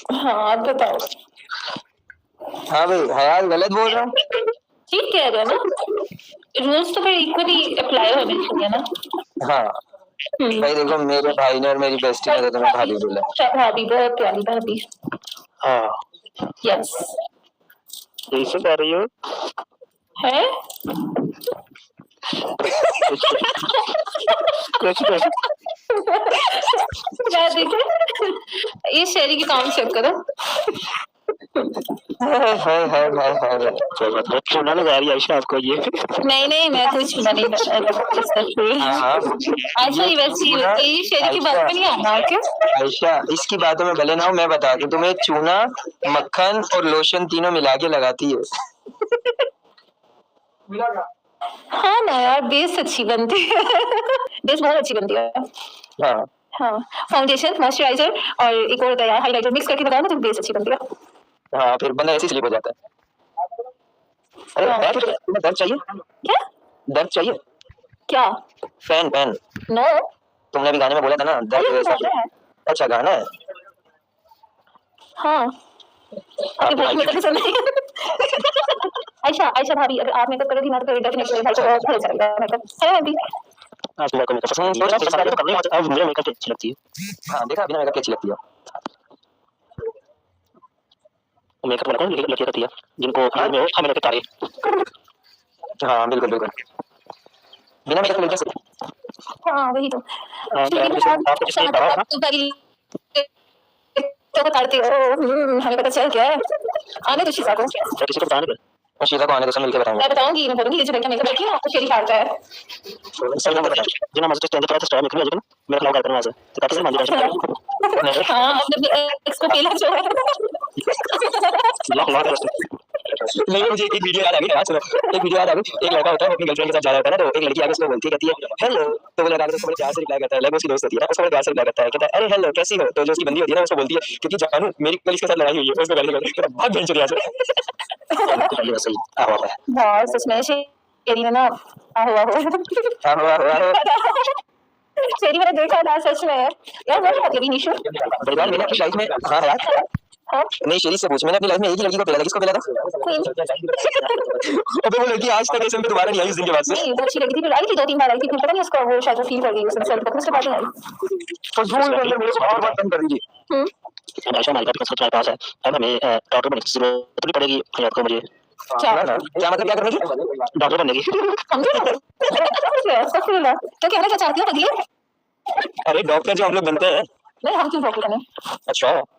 हाँ आप बताओ। हाँ भाई हयाल गलत बोल रहा हूँ। ठीक कह रहे हो ना, रूल्स तो फिर इक्वली अप्लाई होने चाहिए ना। हाँ भाई देखो मेरे भाई ने और मेरी बेस्टी ने तो तुम्हें भाभी बोला। भाभी, बहुत प्यारी भाभी। हाँ यस। कैसे कर रही हो? है कुछ कुछ यार देखे, ये शेरी की काम चेक करो। छूना लगा रही आयशा आपको ये। नहीं नहीं, मैं कुछ छूना नहीं अच्छा ये वैसी ये शेरी की बात में नहीं आना क्या? आयशा इसकी बातों में भले ना हो, मैं बता दूं तुम्हें, चूना मक्खन और लोशन तीनों मिला के लगाती है। हाँ ना यार, बेस अच्छी बनती है। बेस बहुत अच्छी बनती है। हाँ हाँ, फाउंडेशन, मॉइस्चराइजर और एक और होता है यार हाइलाइटर, मिक्स करके लगाओ ना तो बेस अच्छी बनती है। हाँ फिर बंदा ऐसे स्लिप हो जाता है। अरे तुम्हें दर्द चाहिए? क्या दर्द चाहिए? क्या? Fan fan. नो, तुमने भी गाने में बोला था ना दर्द वैसा। अच्छा गाना है। हाँ आपके भाई मेकअप पसंद नहीं। आयशा आयशा भाभी, अगर आप मेकअप करोगी ना तो फिर डेफिनेटली भाई को बहुत अच्छा लगेगा मेकअप, है भाभी? हाँ तुम्हें को मेकअप पसंद है, तो सारे तो करने होते हैं, अब मुझे मेकअप अच्छी लगती है। हाँ देखा बिना मेकअप अच्छी लगती है। मेकअप वाला कौन लड़की करती है जिनको हाथ में हो हमें लगता है। हाँ बिल्कुल बिल्कुल बिना मेकअप लड़कियां से। हाँ वही तो। आपको जिसने कहा ना तो करते हो, हमें पता चल गया है। आने दो शीशा को। किसी को बताने दे और शीशा को आने दो, सब मिलकर बताऊंगा। मैं बताऊंगी, मैं बोलूंगी ये जो लड़का मेकअप करती है ना आपको शेरी फाड़ता है। सब लोग बताओ जिना मस्जिद स्टैंड पर स्टॉल में खड़ा मेरा खिलाफ करना है तो काफी मान लीजिए। हाँ अपने एक्स को पहला जो है। नहीं मुझे एक वीडियो याद आ गई यार, सुनो एक वीडियो याद आ गई। एक लड़का होता है अपनी गर्लफ्रेंड के साथ जा रहा होता है ना, तो एक लड़की आगे उसको बोलती है, कहती है हेलो, तो वो लड़का उसको बड़े प्यार से रिप्लाई करता है, लगभग उसकी दोस्त होती है ना, उसको बड़े प्यार से रिप्लाई करता है, कहता है अरे हेलो कैसी हो, तो जो उसकी बंदी होती है ना उसको बोलती है क्योंकि जानू मेरी कल इसके साथ लड़ाई हुई है, उसको गाली निकलती है, बहुत बेंच दिया से बहुत सच में शेरी में ना आहो आहो शेरी मैंने देखा था सच में यार, वो बात करी निशु मैंने अपनी लाइफ में। हाँ यार नहीं शेरी से पूछ, मैंने अपनी लाइफ में एक ही लड़की को पहला, किसको पहला था? अबे वो लड़की आज तक ऐसे में दोबारा नहीं आई उस दिन के बाद से। नहीं वो अच्छी लगी थी, फिर आई थी 2-3 बार आई थी, फिर पता नहीं उसको वो शायद फील कर गई उसने सेल्फ को, उसके बाद नहीं आई। तो झूठ बोल मेरे को और बात बंद कर दीजिए। आयशा हमारे पास सबसे पास है, अब हमें डॉक्टर बनने की जरूरत भी पड़ेगी आपको मुझे। क्या मतलब क्या करने की? डॉक्टर बनने की। क्या कहना क्या चाहती हो? अरे डॉक्टर जो हम लोग बनते हैं। नहीं हम क्यों डॉक्टर बने? अच्छा